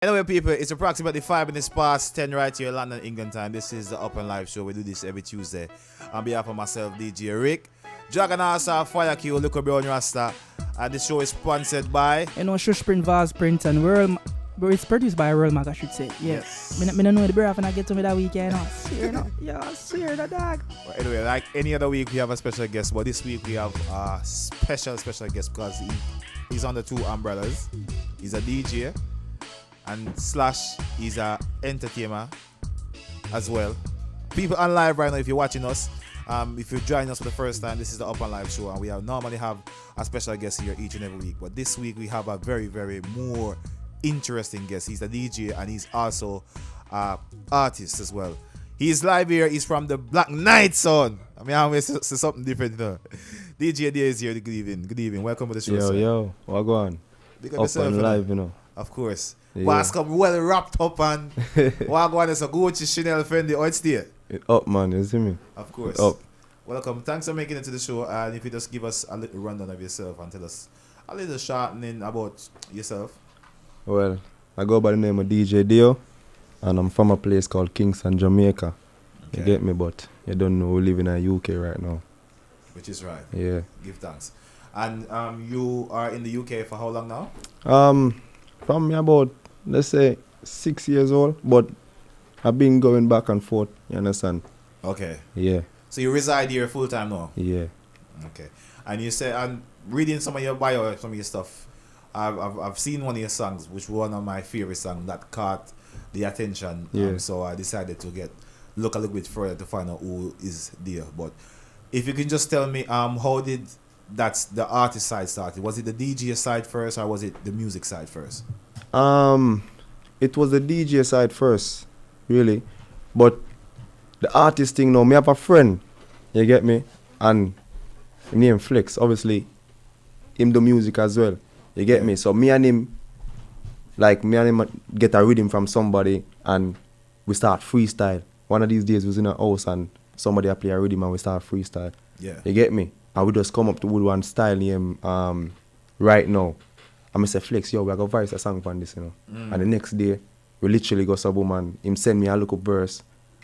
Anyway, people, it's approximately 5 minutes past 10 right here, London, England time. This is the UpnLiveShow. We do this every Tuesday. On behalf of myself, DJ Rick, Dragon Asa, Fire Q, Luca Brown Rasta. And this show is sponsored by. Shush Print, Vaz Print, and World. It's produced by World Mag, I should say. Yes. I don't know the breath and I get to me that weekend. Yeah, I swear the dog. Well, anyway, like any other week, we have a special guest. But this week, we have a special guest because he's under two umbrellas. He's a DJ. And Slash is a entertainer as well. People on live right now, if you're watching us, if you're joining us for the first time, this is the UpnLiveShow, and we normally have a special guest here each and every week. But this week we have a very, very more interesting guest. He's a DJ and he's also an artist as well. He's live here. He's from the Black Knight Son. I mean, I'm going to say something different though. DJ DEO is here. Good evening. Good evening. Welcome to the show. Yo, what go on? Upnlive, you know. Of course. Yeah. Boss come well wrapped up and what go on is a Gucci Chanel Fendi or it's there. It up, man, you see me? Of course. It up. Welcome. Thanks for making it to the show. And if you just give us a little rundown of yourself and tell us a little shortening about yourself. Well, I go by the name of DJ DEO, and I'm from a place called Kingston, Jamaica. Okay. You get me? But you don't know we live in the UK right now. Which is right. Yeah. Give thanks. And you are in the UK for how long now? From me about, let's say, 6 years old, but I've been going back and forth, you understand? Okay. Yeah. So you reside here full time now? Yeah. Okay. And you say, I'm reading some of your bio, some of your stuff. I've seen one of your songs, which was one of my favorite songs that caught the attention. Yeah. So I decided to look a little bit further to find out who is there. But if you can just tell me, how did the artist side started? Was it the DJ side first, or was it the music side first? It was the DJ side first, really. But the artist thing now, me have a friend, you get me? And him name Flex, obviously, him do music as well. You get me? So me and him get a rhythm from somebody and we start freestyle. One of these days we was in a house and somebody play a rhythm and we start freestyle. Yeah. You get me? And we just come up to one style name right now. And I say, Flex, yo, we are going to voice a song from this, you know. And the next day, we literally go sub and him send me a little verse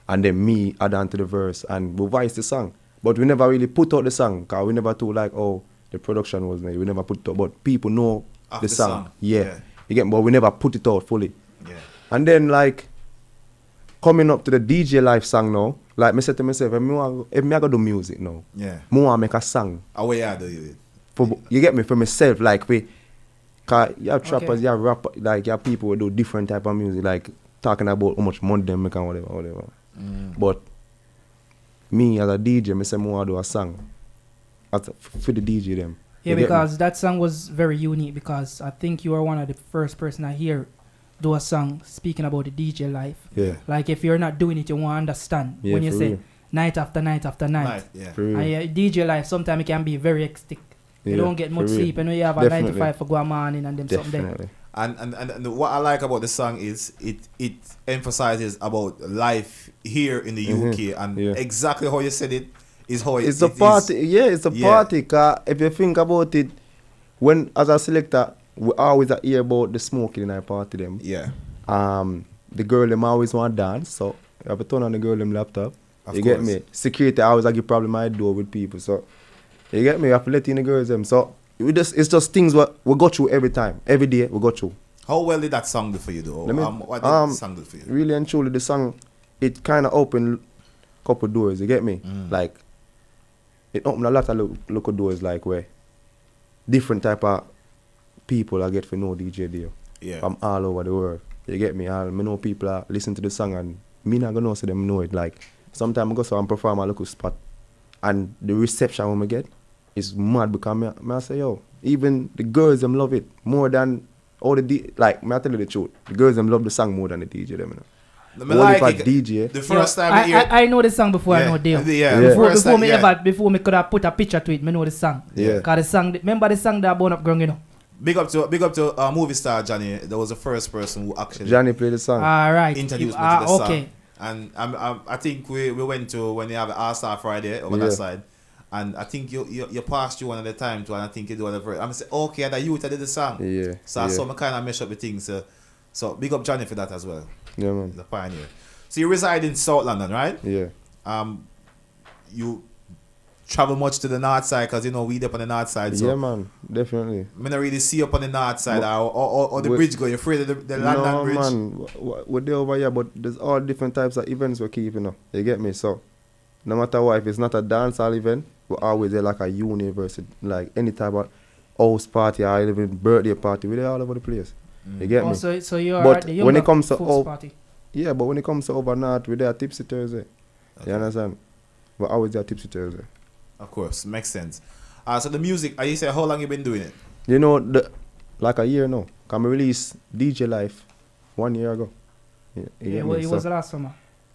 and then me add on to the verse and we voice the song. But we never really put out the song because we never told like, oh, the production was nice. We never put it out, but people know the song. Yeah. You get me? But we never put it out fully. Yeah. And then like, coming up to the DJ live song now, like me said to myself, if me I go do music now, Yeah. I want to make a song. How way you do it? You get me? For myself, like cause you have trappers, Okay. you have rappers, like you have people who do different type of music, like talking about how much money they make and whatever. But me as a DJ, I say I want to do a song for the DJ them. Yeah, You get me? because that song was very unique because I think you are one of the first person I hear do a song speaking about the DJ life. Yeah. Like if you're not doing it, you won't understand. Yeah, When you for say real. night after night after night. Yeah. For real. And DJ life sometimes it can be very hectic. You Yeah, don't get much for real. sleep and you have a 9 to Definitely. 5 for go morning and them something there. Definitely. And what I like about the song is it emphasizes about life here in the UK and Yeah. exactly how you said it is how It's it a party, is. it's a Yeah. party. Cause if you think about it, when as a selector, we always hear about the smoking in our party them. Yeah. The girl them always want to dance, so you have to turn on the girl them laptop. Of you get course. me? Security always give problem I do with people, so you get me? You have to let in the girls them. So it's just things what we go through every time, every day we go through. How well did that song do for you though? Let me- What did the song do for you? Really and truly, the song it kind of opened couple doors. You get me? Like it opened a lot of local doors, like where different type of people I get to know DJ DEO Yeah. from all over the world. You get me? I know people are listen to the song and me not gonna know so them know it. Like sometimes I go so and perform a local spot and the reception when I get is mad because I say yo, even the girls them love it more than all the like me I tell you the truth. The girls them love the song more than the DJ them, you know. Me Only like if I it. DJ. The first Yeah, time I hear I know the song before I Yeah. know Dale. Yeah. Yeah. Before, First before time, me yeah. ever, before me could have put a picture to it, me know the song. Yeah. Cause the song, remember the song that born up ground, you know. Big up to movie star Johnny. That was the first person who actually Johnny played the song. All right. introduced me to the song. Okay. And I think we went to when they have All Star Friday over Yeah. that side. And I think you passed you one at a time too, and I think you do another. I'm say okay, the youth I did the song. Yeah. So I saw me kind of mesh up the things. So big up Johnny for that as well. Yeah, man. The pioneer. So you reside in South London, right? Yeah. You travel much to the north side because you know we up on the north side. So Yeah, man. Definitely. I don't really see up on the north side or the bridge go. You're afraid of the London Bridge? No, man. We're there over here, but there's all different types of events we're keeping up. You get me? So, no matter what, if it's not a dancehall event, we're always there like a university, like any type of house party or even birthday party. We're there all over the place. You get me? So you're But at the when it younger comes to folks party. yeah, but when it comes to overnight, we're there Tipsy Thursday. Okay. You understand? We're always there Tipsy Thursday. Of course, makes sense. So the music, you say how long you been doing it? You know, like a year now. Can we release DJ Life 1 year ago? You Yeah, get well, me? it was last summer.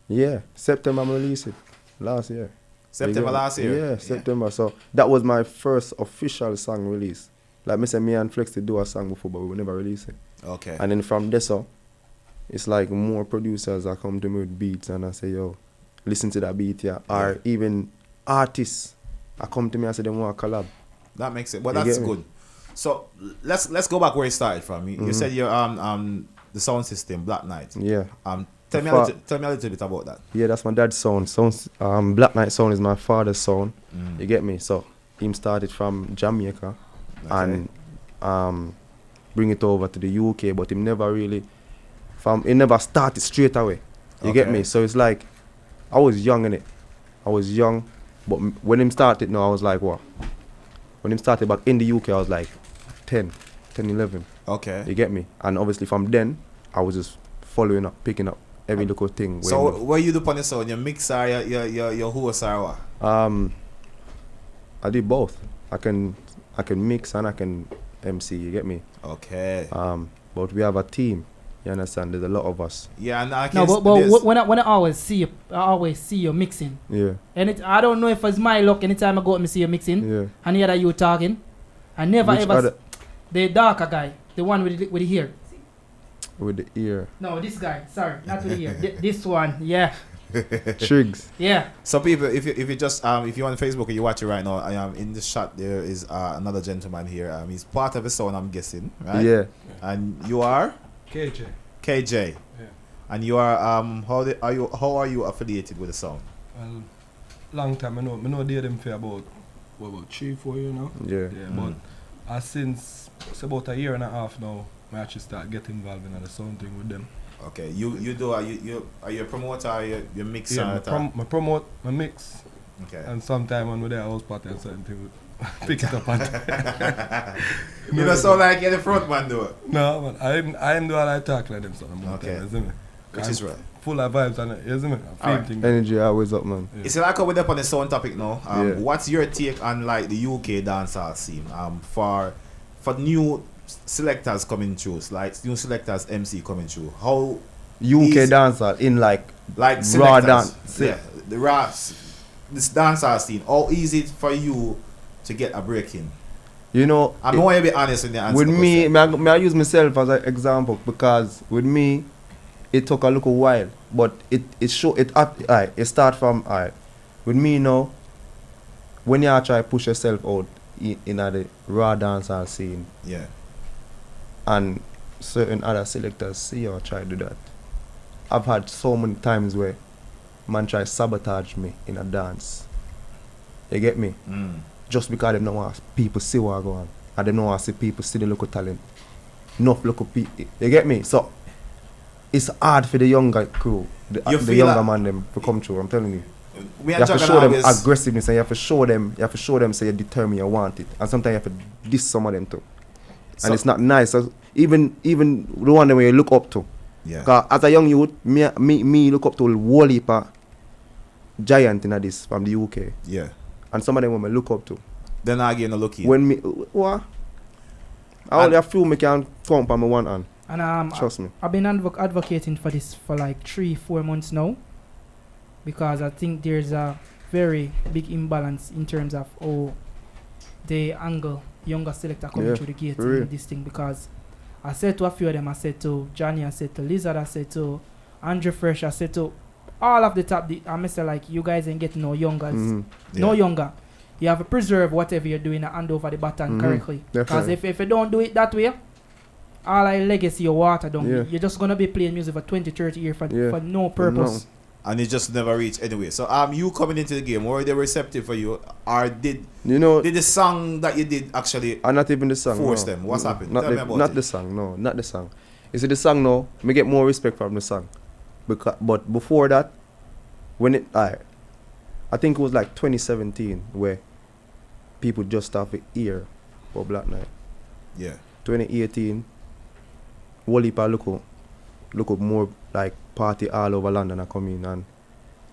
Yeah, September I released it last year. September last year? Yeah, September. So that was my first official song release. Like me say, me and Flex did do a song before, but we never released it. Okay. And then from there, so it's like more producers that come to me with beats and I say, yo, listen to that beat, yeah. Or even artists that come to me and say they want to collab. That makes it. Well, You that's get me? good. So let's go back where you started from. You said you're the sound system, Black Knight. Yeah. Tell me a little bit about that. Yeah, that's my dad's sound. Black Knight sound is my father's sound. You get me? So him started from Jamaica and bring it over to the UK, but him never really he never started straight away. You get me? So it's like I was young in it. I was young, but when him started, no, I was like what? When him started back in the UK, I was like 10, 11. Okay. You get me? And obviously from then, I was just following up, picking up every little thing. So what you do on the sound? You mix or your host or what? I did both. I can mix and I can MC. You get me? Okay. But we have a team. You understand? There's a lot of us. Yeah, and I can. No, but when I always see you mixing. Yeah. And I don't know if it's my luck. Anytime I go and see you mixing, Yeah. and hear that you talking, I never Which ever other? the darker guy, the one with the hair. With the ear. No, this guy. Sorry, not with the hair. This one, yeah, Triggs. yeah. So people, if you just if you're on Facebook and you watch it right now, I am in the shot. There is another gentleman here. He's part of the sound, I'm guessing, right? Yeah. And you are KJ. Yeah. And you are how are you affiliated with the sound? Well, long time I know they them for about 3-4 years now. Yeah. But since it's about a year and a half now, I actually start getting involved in the sound thing with them. Okay, you are you a promoter? Are you mix? Yeah, I promote, I mix, Okay. and sometime when we're there, I was part of certain thing, pick it up and You don't sound like you're the front man though. no, man, I didn't do all I talk like them something. Okay. You see me? Which is right. Full of vibes and you see me? Alright. Thing. Energy always up, man. It's like we're up on the sound topic now. Yeah. What's your take on like the UK dancehall scene? For new selectors coming through, like new selectors MC coming through. How UK dancer in like raw raw dance. Yeah, the raw this dancehall scene. How easy it for you to get a break in? You know, I want you to be honest in the answer. with me, may I use myself as an example because with me, it took a little while, but it start from with me now. When you try push yourself out in the raw dancehall scene, Yeah. and certain other selectors see you try to do that. I've had so many times where man try sabotage me in a dance. You get me? Just because they don't want people see what I go on. And they don't want to see people see the local talent. Enough local people. You get me? So it's hard for the younger crew, the younger man them to come through, I'm telling you. We You have to show them aggressiveness and you have to show them say you're determined, you want it. And sometimes you have to diss some of them too. So- And it's not nice. So even the one that you look up to. Yeah. Cause as a young youth, me look up to a whole heap of giant in this from the UK. Yeah. And some of them when I look up to. Then I get no lucky. When me what? I only a few me can count on my one hand. And Trust me. I've been advocating for this for like 3-4 months now, because I think there's a very big imbalance in terms of how they angle younger selector coming through the gate in this thing. Because I said to a few of them, I said to Johnny, I said to Lizard, I said to Andrew Fresh, I said to all of the top, I say like you guys ain't getting no younger, no younger. You have to preserve whatever you're doing and hand over the baton correctly. Because if you don't do it that way, all our legacy or water down. Yeah. You're just gonna be playing music for 20, 30 years for no For purpose. And it just never reached anyway. So you coming into the game, were they receptive for you, or did the song that you did actually not even the song force no. them? What's happened? Not Tell me about not it. the song, no, not the song. You see the song now, me get more respect from the song. But before that, when I think it was like 2017 where people just have to hear for Black Knight. Yeah. 2018, whole heap of look up more like party all over London are coming and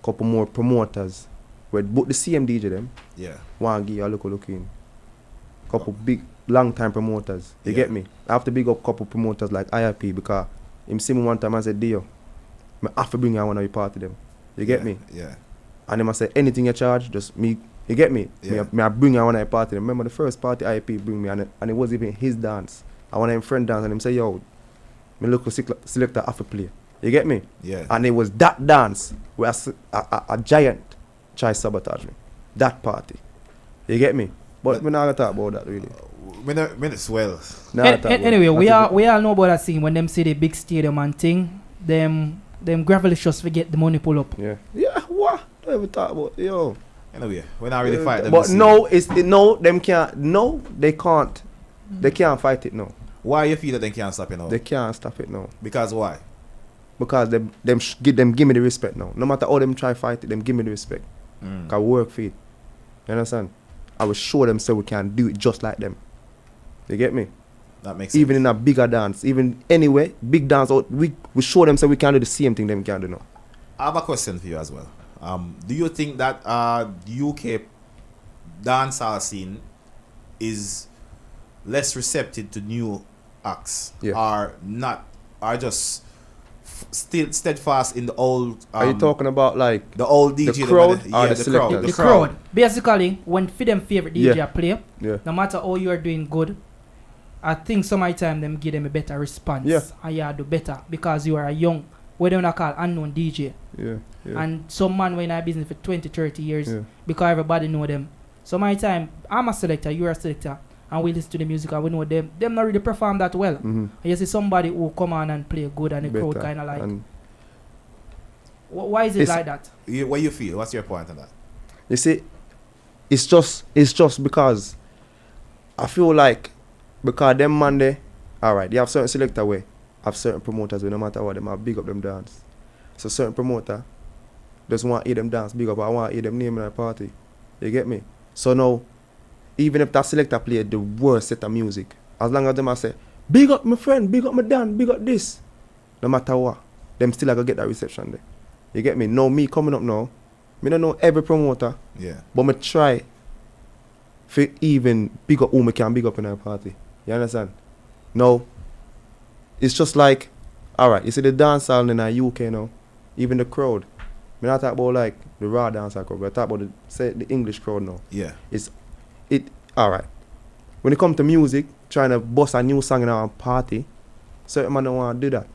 couple more promoters with both the same DJ them. Yeah. Want to give you a look in. Couple big long time promoters. You get me? I have to big up couple promoters like IRP because him see me one time and said, DEO, I have to bring you one of your party them. You get me? Yeah. And him I say anything you charge, just me. You get me? Yeah. Me I bring you one of your party them. Remember the first party IRP bring me and it was even his dance. I want him friend dance and him say, yo, me local selector have to play. You get me? Yeah. And it was that dance where a giant try sabotage me. That party. You get me? But we're not gonna talk about that really. Minutes well. Anyway, we all know about that scene when them see the big stadium and thing. Them gravelly just forget the money pull up. Yeah. Yeah. What? Don't ever talk about yo. Anyway, we're not really fighting them. But them can't. No, they can't. They can't fight it now. Why you feel that they can't stop it now? They can't stop it now. Because why? Because give me the respect now. No matter how them try fight it, them give me the respect. Cause we work for it. You understand? I will show them so we can do it just like them. You get me? That makes sense. Even in a bigger dance, even anyway, big dance, we show them so we can do the same thing them can do now. I have a question for you as well. Do you think that UK dancehall scene is less receptive to new acts, or not, or just still steadfast in the old? Are you talking about like the old DJ, the crowd, or the selectors? The crowd. Basically, when for them favorite DJ play, no matter how you are doing good, I think some of the time them give them a better response. And you do better because you are a young, what they call unknown DJ. And some man when I business for 20, 30 years because everybody know them. Some of the time I'm a selector, you're a selector, and we listen to the music and we know them not really perform that well. And you see somebody who come on and play good and the crowd kind of like. Why is it like that? What you feel? What's your point on that? You see, it's just because I feel like because them man they alright, they have certain selector way, have certain promoters way, no matter what them have big up them dance. So certain promoter just want to hear them dance big up, I want to hear them name in a party. You get me? So now, even if that selector play the worst set of music, as long as them I say, big up my friend, big up my Dan, big up this, no matter what, them still gonna get that reception there. You get me? Now me coming up now, me don't know every promoter, but me try for even big up who me can big up in a party. You understand? Now, it's just like, alright, you see the dancehall in the UK now, even the crowd. Me not talk about like the raw dancehall crowd, but I talk about the English crowd now. Yeah. Alright. When it comes to music, trying to bust a new song in our party, certain man don't want to do that.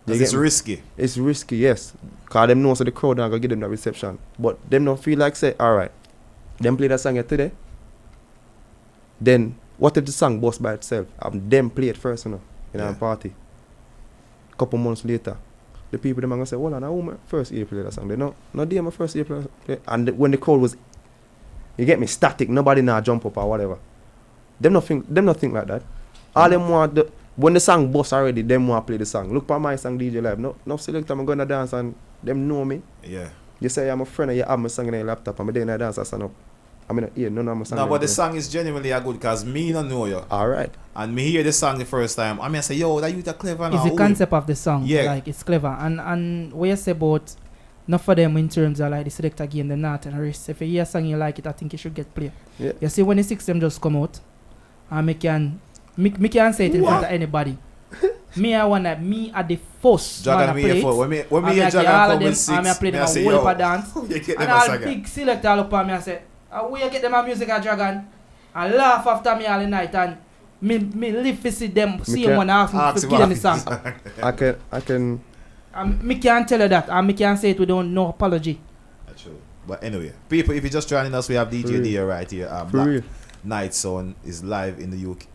It's risky. It's risky, yes. Because them know so the crowd not going to give them that reception. But them don't feel like say, alright, them play that song here today. Then, what if the song bust by itself? Them play it first, in our party. Couple months later, the people them are going to say, well, now who my first ear play that song? They know, not they my first ear play. And when the crowd was, you get me, static, nobody now jump up or whatever. Them not think like that. All them want, when the song bust already, them want to play the song. Look for my song DJ Live. No select, I'm going to dance and them know me. Yeah. You say I'm a friend and you have my song in your laptop and I'm doing a dance, I stand up. I mean, none of my song. No, but the song is genuinely a good because me don't know you. Alright. And me hear the song the first time. I say, yo, that you that clever now. It's the concept of the song. Yeah. Like, it's clever. And what you say about, not for them in terms of like the selector game, the not and the rest. If you hear a song you like it, I think you should get play. Yeah. You see, when the 6 them just come out, and me can say it in front of anybody. Me at the first Dragon man I play it. When me hear Dragon come with 6, I play them a say, whole yo, heap of dance. you get And them a all song. big selector look at me and say, where you get them a music at Dragon? And laugh after me all the night and me live to see them, see them when I ask me to give them the song. I can. Me can't tell you that, and me can't say it with no apology. That's true. But anyway, people, if you're just joining us, we have DJ DEO right here. Black Night Zone is live in the UK.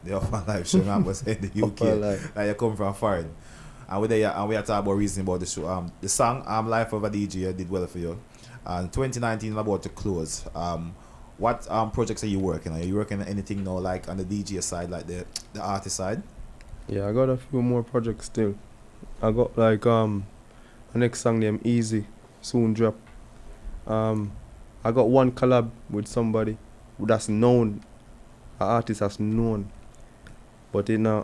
The UpnLive Show, man, was in the UK. UpnLive. Like you come from foreign. And we there, and we are talking about reason about the show. The song Life of a DJ did well for you. And 2019 is about to close. What projects are you working on? Are you working on anything now, like on the DJ side, like the artist side? Yeah, I got a few more projects still. I got like a next song named Easy, soon drop. I got one collab with somebody that's known, an artist that's known, but finalize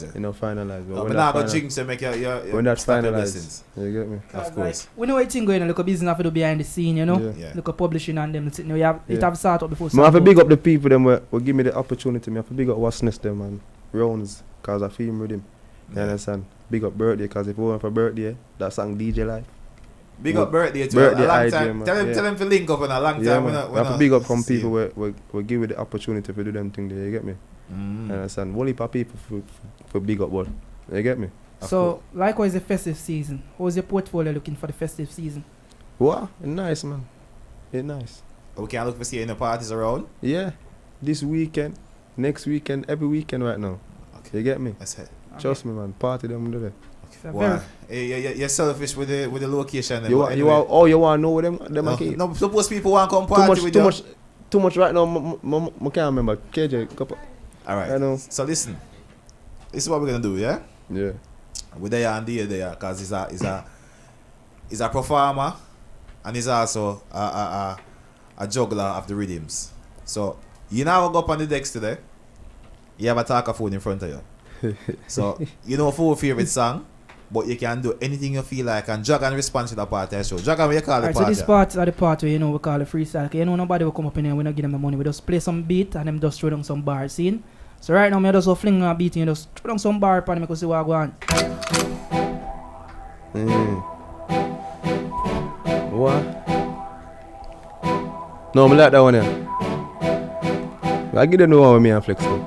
it. Finalize. But when I got jinx and make your when that's start your finalized, blessings. you get me? Of course. We know everything going on, look at business have to do behind the scene, you know? Yeah. Look at publishing and them, you know, you have, it have started up before. I have to big up the people them will give me the opportunity. I have to big up Wasness them and Rounds, cause I film with him. You understand? Big up Birthday, cause if we went for Birthday, that song DJ Live. Big up Birthday too. Birthday a long idea, time. man. Tell him to link up in a long time. Man. We have to big up from people where give you the opportunity to do them thing there, you get me? You understand? One heap of people for big up, but you get me? So, likewise the festive season. How's your portfolio looking for the festive season? What? It's nice, man. It's nice. We can look for seeing the parties around. Yeah. This weekend, next weekend, every weekend right now. Okay. You get me? That's it. Trust me, man. Party them do that. So Wow. You're selfish with the location. You want to know what them are keep? No, suppose people want to come party with you. Too much right now. I can't remember. KJ, couple. All right. I know. So listen, this is what we're gonna do, yeah? Yeah. We're there and there, because he's a performer, and he's also a juggler of the rhythms. So you now go up on the decks today. You have a talker phone in front of you. So you know for your favorite song, but you can do anything you feel like and jog and respond to the party show. Jog and what you call the party. party. So this part are the part where, you know, we call it freestyle. You know, nobody will come up in here, we don't give them the money. We just play some beat and them just throw down some bar scene. So right now, I just go fling a beat and just throw down some bar upon them because see what I go on. What? No, I like that one here. I give them the one with me and Flex too.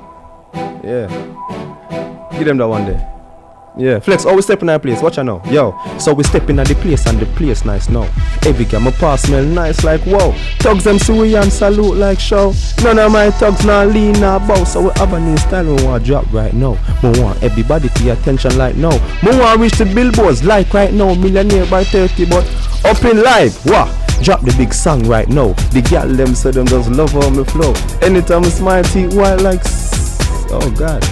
Yeah. Give them that one there. Yeah, Flex, always step in that place. Watch out now. Yo, so we step in at the place and the place nice now. Every girl my pass smell nice like wow. Thugs them see we and salute like show. None of my thugs now lean now bow. So we have a new style we want to drop right now. We want everybody pay attention like now. We want to reach the billboards like right now. Millionaire by 30 but Upnlive, what? Drop the big song right now. The girl them so them just love how me flow. Anytime I smile teeth white like oh god.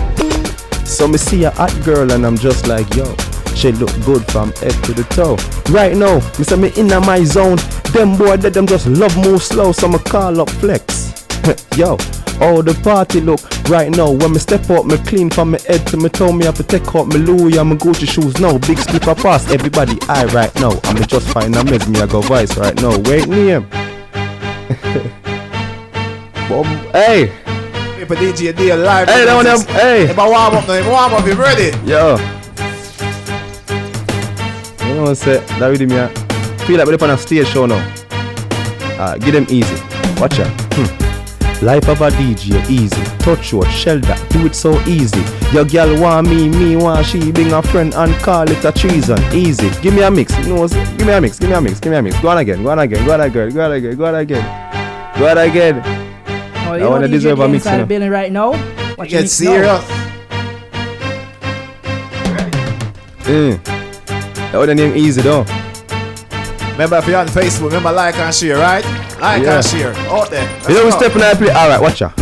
So me see a hot girl and I'm just like yo. She look good from head to the toe. Right now, me say me in my zone. Them boy that them just love move slow. So me call up Flex. Yo, oh the party look right now. When me step up, me clean from my head to my toe. Me have to take out my Louis and my Gucci shoes now. Big slipper pass everybody eye right now. I'm just find a mess me I go vice right now. Wait name. Bob, hey. People DJ DEO live. Hey, that one them. Hey. If I warm up now, warm up, you ready? Yo. You know what I say? That really me. Feel like we're up on a stage show now. Give them easy. Watch out. Life of a DJ easy. Touch your shoulder, do it so easy. Your girl want me want she. Bring a friend and call it a treason. Easy. Give me a mix. You know, give me a mix. Go on again. Oh, you want to deserve a mix inside the building right now? Watch get serious. That would name easy though. Remember if you're on Facebook, remember like and share, right? Like and share. Out there. You know we step in that play. Alright, watch out.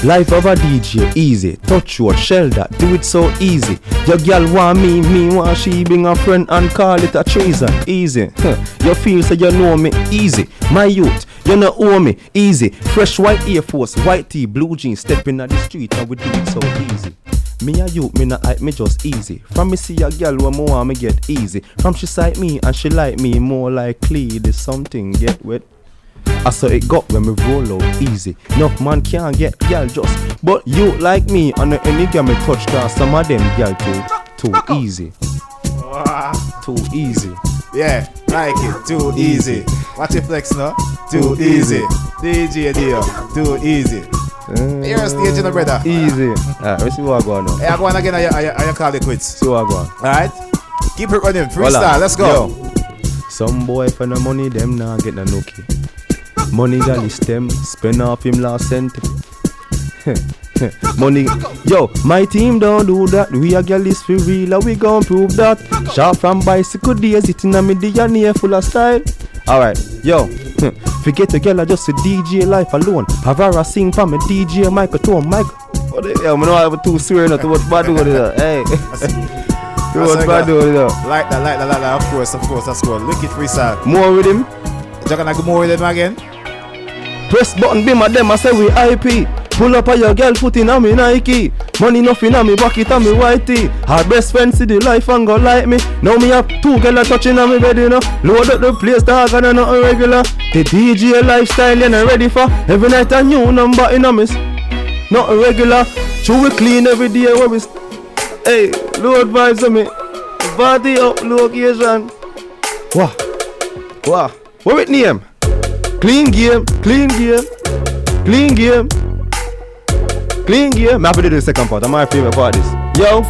Life of a DJ easy. Touch your shoulder, do it so easy. Your girl want me want she. Bring a friend and call it a treason. Easy. You feel so you know me. Easy. My youth, you know owe me. Easy. Fresh white Air Force, white tee, blue jeans. Stepping at the street and we do it so easy. Me a youth, me not hype, me just easy. From me see a girl when me want me get easy. From she sight me and she like me more likely. There's something get wet. I saw it got when me roll out easy. Enough man can't get girl just. But you like me and any girl me touch cause some of them girl too easy. Too easy. Yeah, like it, too easy. Watch it flex now. Too easy. DJ DEO, too easy. You're a stage in the brother. Easy. Let's see what I go on now. Hey, I go on again and you call it quits. See what I go on. Alright? Keep it running. Freestyle, let's go. Yo. Some boy for the money, them nah get no nookie. Money gal is them, spend off him last cent. Money, yo, my team don't do that. We a girl is for real, and we gon' prove that. Sharp from bicycle days, it in a millionaire full of style. Alright, yo, forget the girl, just a DJ life alone. Havara sing for me DJ microphone, mic. What the hell, I don't have too swear not to what bad do with it. Hey, what bad do with it. Like that, of course, that's good. Look it freestyle. More with him. You're gonna go more with him again? Press button, be my them, I say we IP. Pull up on your girl, put in on me Nike. Money nothing on me bucket on me whitey. Her best friend see the life and go like me. Now me have 2 girls touching on me bed, you know. Load up the place, dog, and nothing regular. The DJ lifestyle, you know, ready for. Every night a new number in a miss. Nothing regular. True we clean every day where we hey, load vibes on me. Party up, location. Wow. What with name? Clean game. Me have to do the second part. That's my favorite part. This. Yo,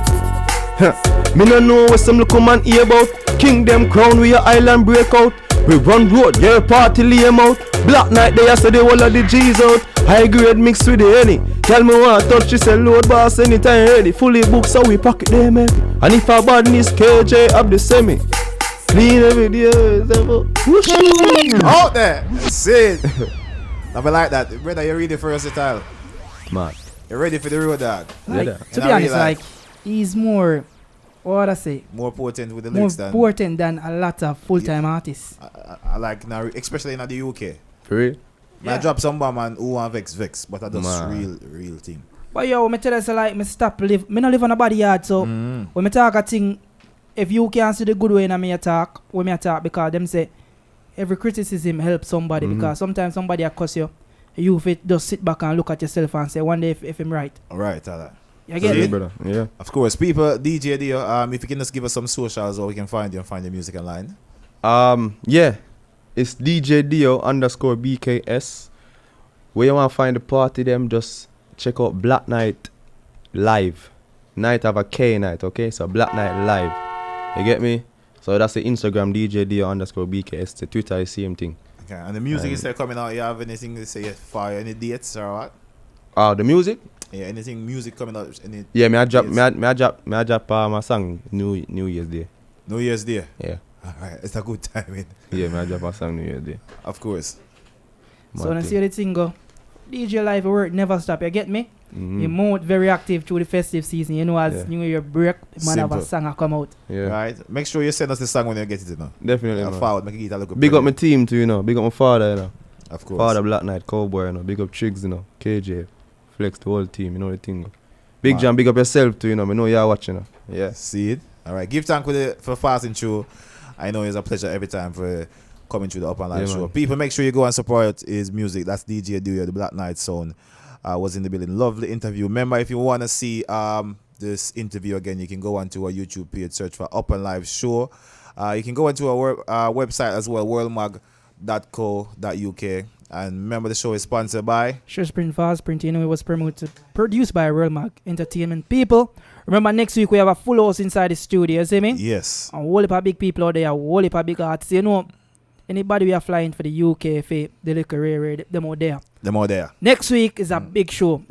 me no know what some little man hear about. Kingdom crown we a island breakout. We run road, yeah party lay em out. Black night they yesterday all of the G's out. High grade mixed with the any. Tell me what touch, she say load boss anytime ready. Fully booked so we pocket them heavy. And if I badness KJ up the semi. Clean every day. Out there. See it. I be like that. Brother, you're ready for versatile. Man. You're ready for the road, dog. Like, Yeah. to be honest, like he's more, what would I say? More potent with the More lyrics than potent than a lot of full-time artists. I like now, especially in the UK. For real? I drop some man who want vex, but I just Man. real thing. But yo, me tell you, so like, me not live on a body yard, so when me talk a thing, if you can see the good way in me attack, when me attack, because them say every criticism helps somebody, because sometimes somebody cuss you, you fit just sit back and look at yourself and say one day if I'm right. Alright, Tyler. You get Yeah, me? brother. Yeah. Of course, people, DJ DEO, if you can just give us some socials or we can find you and find your music online. Yeah. It's DJ DEO _ BKS. Where you want to find the party, them just check out Black Night Live. Night have a K night, okay? So Black Night Live. You get me? So that's the Instagram DJ DEO _ BKS. The Twitter is same thing. Okay, and the music is still coming out. You have anything to say for any dates or what? The music? Yeah, anything music coming out? Any Yeah, me I drop dates? my song New Year's Day. New Year's Day. Yeah. Alright, it's a good timing. Yeah, me I drop my song New Year's Day. Of course. So when I see the thing go, DJ live work never stop. You get me? Mm-hmm. You more very active through the festive season. You know, as New Year break, man have a Simple. song a come out. Yeah. Right? Make sure you send us the song when you get it, you know. Definitely, man. Forward, make it a look Big up my team too, you know. Big up my father, you know. Of course. Father Black Knight, Cowboy, you know. Big up Triggs, you know. KJ, Flex, the whole team, you know the thing. Big Man. John, big up yourself too, you know. I know you're watching, you know. Yeah. See it? Alright. Give thanks for fasting show. I know it's a pleasure every time for coming to the UpnLive show. Man. People, make sure you go and support his music. That's DJ DEO, the Black Knight Sound. Was in the building. Lovely interview. Remember, if you want to see this interview again, you can go onto our YouTube page, search for UpnLiveShow. You can go into our website as well, worldmag.co.uk. And remember, the show is sponsored by Sure Sprint Fast Sprint, you know, it was produced by Real Mag Entertainment. People, remember next week we have a full house inside the studio, you see me? Yes. And whole heap of big people out there, whole heap of big artists. You know, anybody we are flying for the UK, for the little rare, them out there. Them out there. Next week is a big show. The